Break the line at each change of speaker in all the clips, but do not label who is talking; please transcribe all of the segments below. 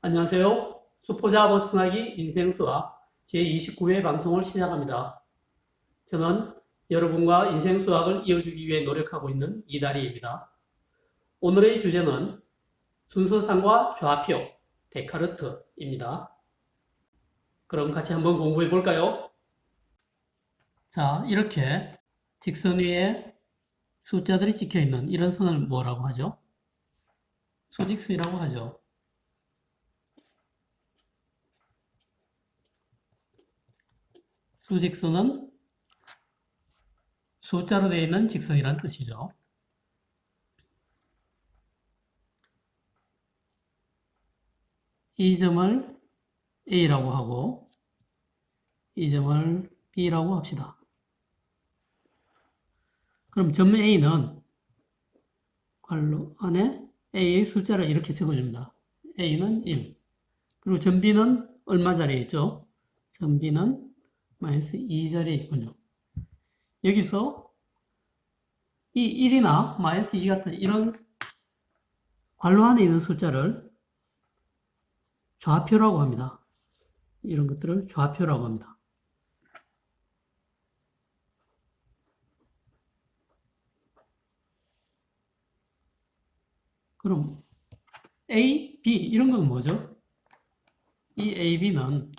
안녕하세요. 수포자 벗어나기 인생수학 제29회 방송을 시작합니다. 저는 여러분과 인생수학을 이어주기 위해 노력하고 있는 이다리입니다. 오늘의 주제는 순서상과 좌표, 데카르트입니다. 그럼 같이 한번 공부해 볼까요? 자, 이렇게 직선 위에 숫자들이 찍혀 있는 이런 선을 뭐라고 하죠? 수직선이라고 하죠. 수직선은 숫자로 되어 있는 직선이란 뜻이죠. 이 점을 A라고 하고 이 점을 B라고 합시다. 그럼 점 A는 괄호 안에 A의 숫자를 이렇게 적어줍니다. A는 1. 그리고 점 B는 얼마 자리에 있죠? 점 B는 마이너스 2 자리에 있군요. 여기서 이 1이나 마이너스 2 같은 이런 괄호 안에 있는 숫자를 좌표라고 합니다. 이런 것들을 좌표라고 합니다. 그럼 A, B 이런 건 뭐죠? 이 A, B는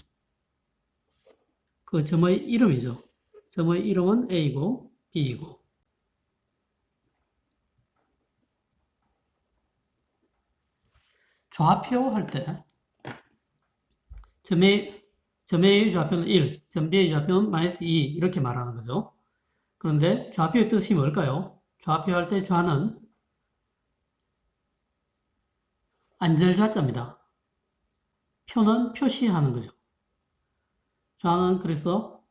그 점의 이름이죠. 점의 이름은 A고 B이고 좌표 할 때 점 A의 좌표는 1, 점 B의 좌표는 마이너스 2 이렇게 말하는 거죠. 그런데 좌표의 뜻이 뭘까요? 좌표 할 때 좌는 안절좌자입니다. 표는 표시하는 거죠. 좌는 그래서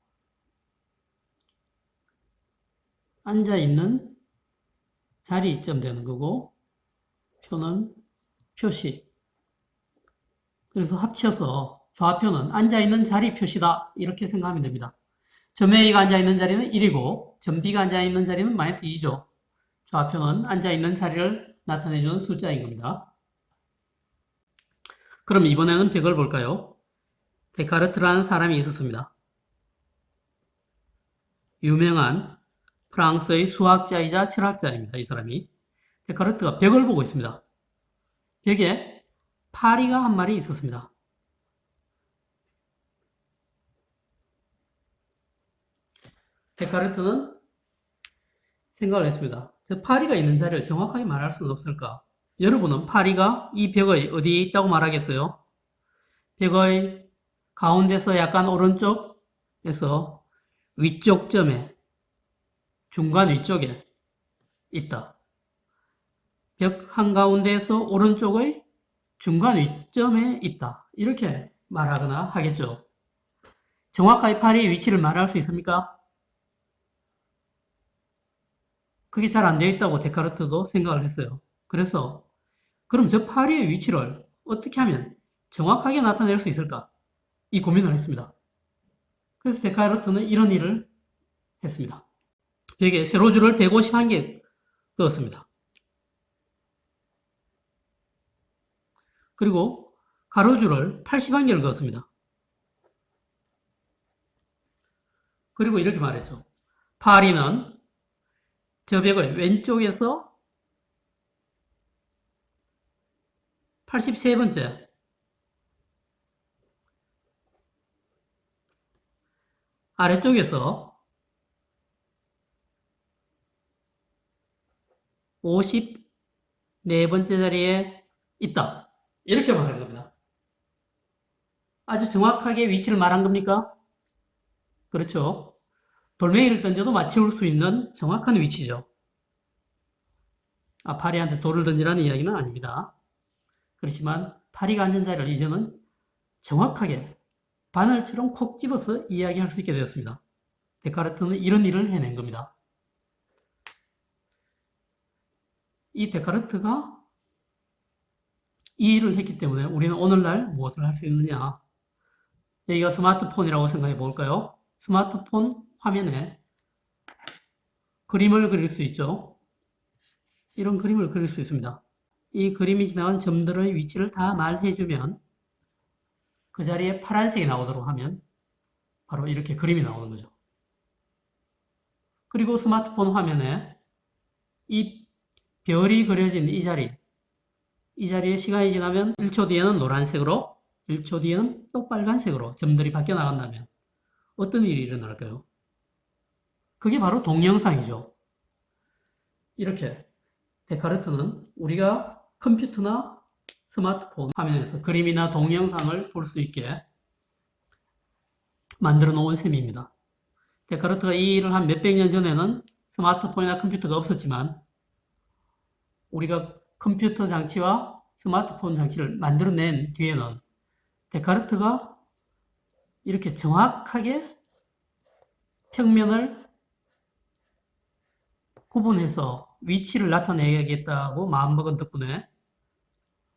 앉아있는 자리점 되는 거고 표는 표시. 그래서 합쳐서 좌표는 앉아있는 자리 표시다 이렇게 생각하면 됩니다. 점 A가 앉아있는 자리는 1이고 점 B가 앉아있는 자리는 마이너스 2죠. 좌표는 앉아있는 자리를 나타내주는 숫자인 겁니다. 그럼 이번에는 벽을 볼까요? 데카르트라는 사람이 있었습니다. 유명한 프랑스의 수학자이자 철학자입니다. 이 사람이. 데카르트가 벽을 보고 있습니다. 벽에 파리가 한 마리 있었습니다. 데카르트는 생각을 했습니다. 저 파리가 있는 자리를 정확하게 말할 수는 없을까? 여러분은 파리가 이 벽의 어디에 있다고 말하겠어요? 벽의 가운데서 약간 오른쪽에서 위쪽 점에 중간 위쪽에 있다. 벽 한가운데에서 오른쪽의 중간 위점에 있다. 이렇게 말하거나 하겠죠. 정확하게 파리의 위치를 말할 수 있습니까? 그게 잘 안 되어 있다고 데카르트도 생각을 했어요. 그래서 그럼 저 파리의 위치를 어떻게 하면 정확하게 나타낼 수 있을까? 이 고민을 했습니다. 그래서 데카르트는 이런 일을 했습니다. 벽에 세로줄을 151개 그었습니다. 그리고 가로줄을 81개를 그었습니다. 그리고 이렇게 말했죠. 파리는 저 벽의 왼쪽에서 83번째 아래쪽에서 54번째 자리에 있다. 이렇게 말한 겁니다. 아주 정확하게 위치를 말한 겁니까? 그렇죠. 돌멩이를 던져도 맞출 수 있는 정확한 위치죠. 파리한테 돌을 던지라는 이야기는 아닙니다. 그렇지만 파리가 앉은 자리를 이제는 정확하게 바늘처럼 콕 집어서 이야기할 수 있게 되었습니다. 데카르트는 이런 일을 해낸 겁니다. 이 데카르트가 이 일을 했기 때문에 우리는 오늘날 무엇을 할 수 있느냐? 여기가 스마트폰이라고 생각해 볼까요? 스마트폰 화면에 그림을 그릴 수 있죠. 이런 그림을 그릴 수 있습니다. 이 그림이 지나간 점들의 위치를 다 말해주면 그 자리에 파란색이 나오도록 하면 바로 이렇게 그림이 나오는 거죠. 그리고 스마트폰 화면에 이 별이 그려진 이 자리에 시간이 지나면 1초 뒤에는 노란색으로, 1초 뒤에는 또 빨간색으로 점들이 바뀌어 나간다면 어떤 일이 일어날까요? 그게 바로 동영상이죠. 이렇게 데카르트는 우리가 컴퓨터나 스마트폰 화면에서 그림이나 동영상을 볼 수 있게 만들어 놓은 셈입니다. 데카르트가 이 일을 한 몇백 년 전에는 스마트폰이나 컴퓨터가 없었지만 우리가 컴퓨터 장치와 스마트폰 장치를 만들어낸 뒤에는 데카르트가 이렇게 정확하게 평면을 구분해서 위치를 나타내야겠다고 마음먹은 덕분에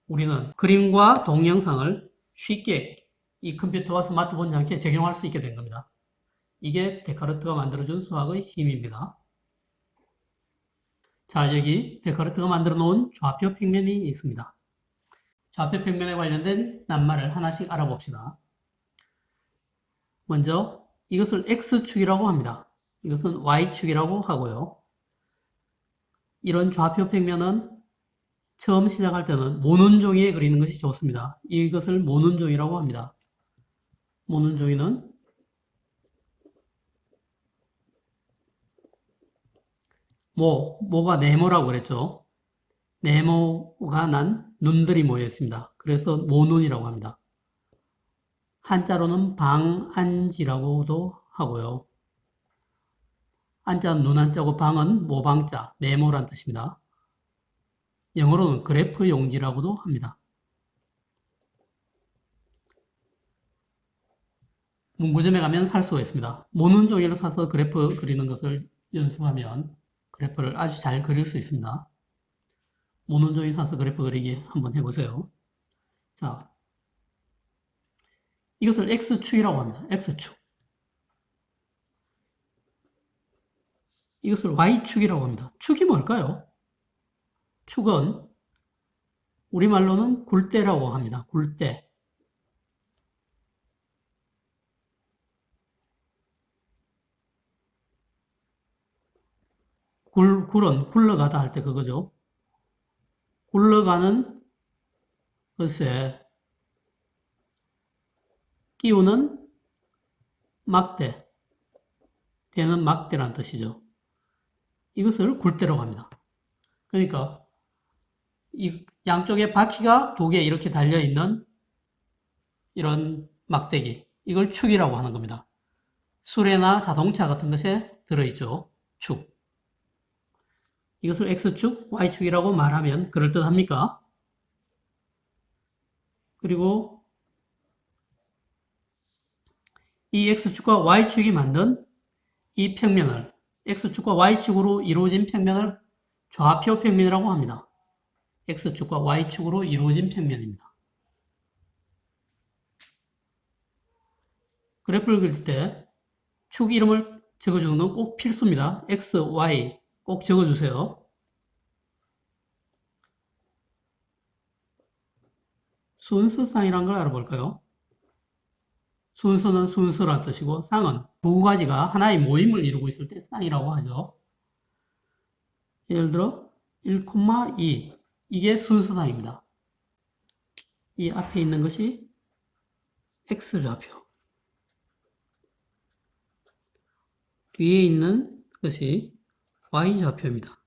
우리는 그림과 동영상을 쉽게 이 컴퓨터와 스마트폰 장치에 적용할 수 있게 된 겁니다. 이게 데카르트가 만들어준 수학의 힘입니다. 자, 여기 데카르트가 만들어 놓은 좌표 평면이 있습니다. 좌표 평면에 관련된 낱말을 하나씩 알아봅시다. 먼저 이것을 X축이라고 합니다. 이것은 Y축이라고 하고요. 이런 좌표 평면은 처음 시작할 때는 모눈 종이에 그리는 것이 좋습니다. 이것을 모눈 종이라고 합니다. 모눈 종이는 모가 네모라고 그랬죠. 네모가 난 눈들이 모여 있습니다. 그래서 모눈이라고 합니다. 한자로는 방안지라고도 하고요. 안자는 눈 한자고 방은 모방자, 네모란 뜻입니다. 영어로는 그래프 용지라고도 합니다. 문구점에 가면 살 수가 있습니다. 모눈 종이를 사서 그래프 그리는 것을 연습하면 그래프를 아주 잘 그릴 수 있습니다. 모눈 종이 사서 그래프 그리기 한번 해보세요. 자, 이것을 X축이라고 합니다. X축. 이것을 Y축이라고 합니다. 축이 뭘까요? 축은 우리말로는 굴대라고 합니다. 굴대. 굴은 굴러가다 할 때 그거죠. 굴러가는 것에 끼우는 막대. 대는 막대란 뜻이죠. 이것을 굴대라고 합니다. 그러니까 이 양쪽에 바퀴가 두 개 이렇게 달려있는 이런 막대기. 이걸 축이라고 하는 겁니다. 수레나 자동차 같은 것에 들어있죠. 축. 이것을 X축, Y축이라고 말하면 그럴듯합니까? 그리고 이 X축과 Y축이 만든 이 평면을 X축과 Y축으로 이루어진 평면을 좌표 평면이라고 합니다. X축과 Y축으로 이루어진 평면입니다. 그래프를 그릴 때 축 이름을 적어주는 건 꼭 필수입니다. X, Y 꼭 적어주세요. 순서쌍이라는 걸 알아볼까요? 순서는 순서란 뜻이고 쌍은 두 가지가 하나의 모임을 이루고 있을 때 쌍이라고 하죠. 예를 들어 1,2 이게 순서상입니다. 이 앞에 있는 것이 X좌표, 뒤에 있는 것이 Y좌표입니다.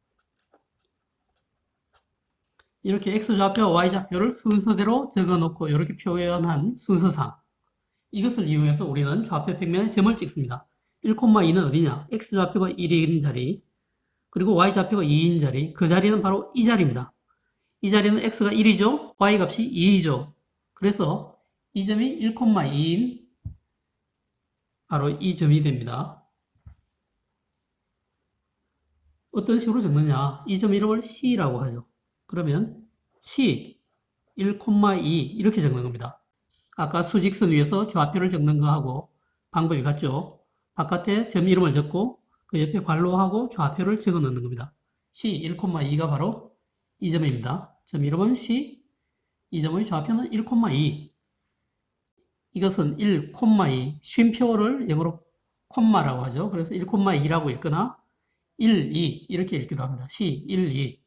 이렇게 X좌표, Y좌표를 순서대로 적어놓고 이렇게 표현한 순서상, 이것을 이용해서 우리는 좌표 평면에 점을 찍습니다. 1,2는 어디냐? X좌표가 1인 자리, 그리고 Y좌표가 2인 자리, 그 자리는 바로 이 자리입니다. 이 자리는 X가 1이죠? Y 값이 2이죠? 그래서 이 점이 1,2인 바로 이 점이 됩니다. 어떤 식으로 적느냐? 이 점 이름을 C라고 하죠. 그러면 C 1,2 이렇게 적는 겁니다. 아까 수직선 위에서 좌표를 적는 거하고 방법이 같죠? 바깥에 점 이름을 적고 그 옆에 괄호하고 좌표를 적어 넣는 겁니다. C 1,2가 바로 이 점입니다. 점 이름은 C, 이 점의 좌표는 1,2. 이것은 1,2, 쉼표를 영어로 콤마라고 하죠. 그래서 1,2라고 읽거나 1, 2 이렇게 읽기도 합니다. C, 1, 2.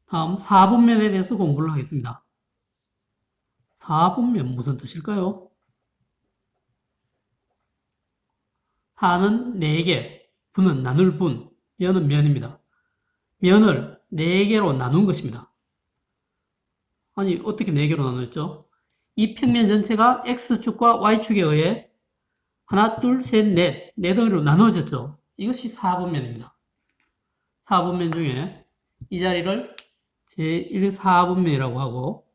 다음 4분면에 대해서 공부를 하겠습니다. 4분면 무슨 뜻일까요? 4는 4개, 분은 나눌 분, 면은 면입니다. 면을 4개로 나눈 것입니다. 아니 어떻게 4개로 나누었죠? 이 평면 전체가 X축과 Y축에 의해 하나, 둘, 셋, 넷, 네 덩이로 나누어졌죠. 이것이 4분면입니다. 4분면 중에 이 자리를 제1, 4분면이라고 하고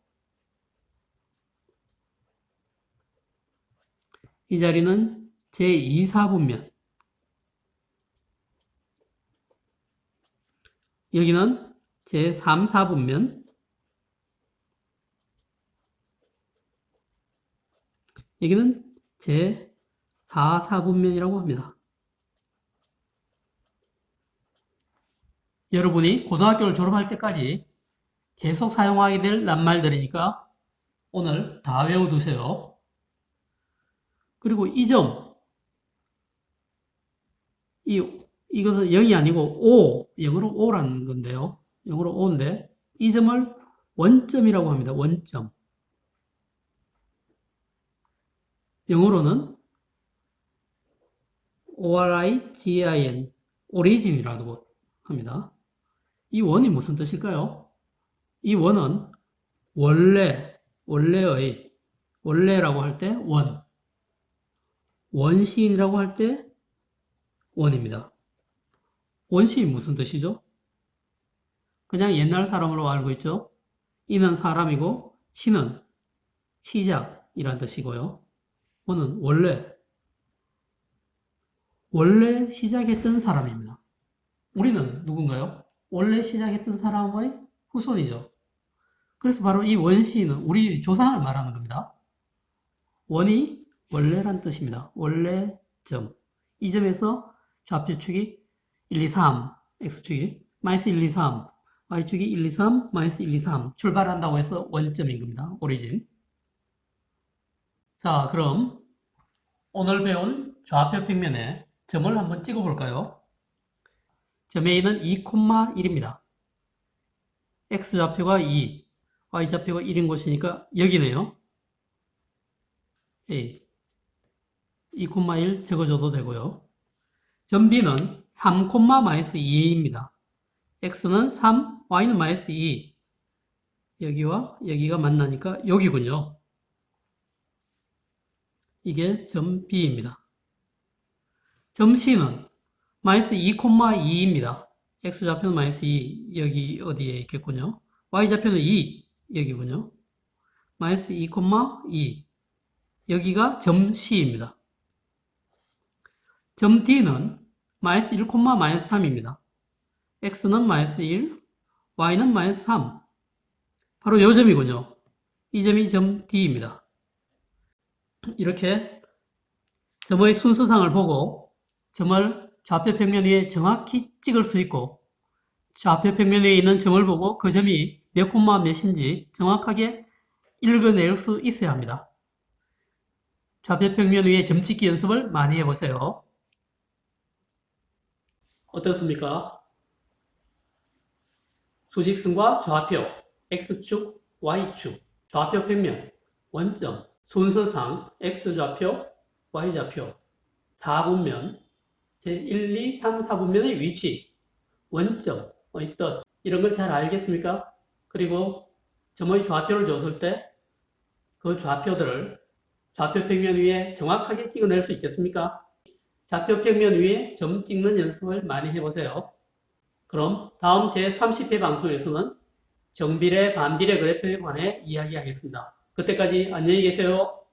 이 자리는 제2, 4분면, 여기는 제3, 4분면, 여기는 제4, 4분면이라고 합니다. 여러분이 고등학교를 졸업할 때까지 계속 사용하게 될 낱말들이니까 오늘 다 외워두세요. 그리고 이 점, 이것은 0이 아니고 O, 영어로 O라는 건데요. 영어로 O인데 이 점을 원점이라고 합니다. 원점. 영어로는 ORIGIN, 오리진이라고 합니다. 이 원이 무슨 뜻일까요? 이 원은 원래라고 할 때 원, 원시인이라고 할 때 원입니다. 원시인 무슨 뜻이죠? 그냥 옛날 사람으로 알고 있죠? 이는 사람이고 시는 시작이란 뜻이고요. 원은 원래 시작했던 사람입니다. 우리는 누군가요? 원래 시작했던 사람의 후손이죠. 그래서 바로 이 원시인은 우리 조상을 말하는 겁니다. 원이 원래란 뜻입니다. 원래점. 이 점에서 좌표축이 1, 2, 3, x축이 마이너스 1, 2, 3, y축이 1, 2, 3, 마이너스 1, 2, 3 출발한다고 해서 원점인 겁니다. 오리진. 자, 그럼 오늘 배운 좌표 평면에 점을 한번 찍어 볼까요? 점 A는 2,1입니다. x좌표가 2, y좌표가 1인 곳이니까 여기네요. A 2,1 적어줘도 되고요. 점 B는 3,-2입니다. x는 3, y는 마이너스 2. 여기와 여기가 만나니까 여기군요. 이게 점 B입니다. 점 C는 마이너스 2,2입니다. x좌표는 마이너스 2, 여기 어디에 있겠군요. y좌표는 2, 여기군요. 마이너스 2,2. 여기가 점 C입니다. 점 D는 마이너스 1, 마이너스 3입니다. x는 마이너스 1, y는 마이너스 3. 바로 이 점이군요. 이 점이 점 D입니다. 이렇게 점의 순서상을 보고 점을 좌표 평면 위에 정확히 찍을 수 있고 좌표 평면 위에 있는 점을 보고 그 점이 몇 콤마 몇인지 정확하게 읽어낼 수 있어야 합니다. 좌표 평면 위에 점 찍기 연습을 많이 해보세요. 어떻습니까? 수직선과 좌표, x축, y축, 좌표 평면, 원점, 순서상 x좌표, y좌표, 4분면, 제1, 2, 3, 4분면의 위치, 원점의 뜻, 이런 걸 잘 알겠습니까? 그리고 점의 좌표를 줬을 때 그 좌표들을 좌표 평면 위에 정확하게 찍어낼 수 있겠습니까? 좌표 평면 위에 점 찍는 연습을 많이 해보세요. 그럼 다음 제30회 방송에서는 정비례, 반비례 그래프에 관해 이야기하겠습니다. 그때까지 안녕히 계세요.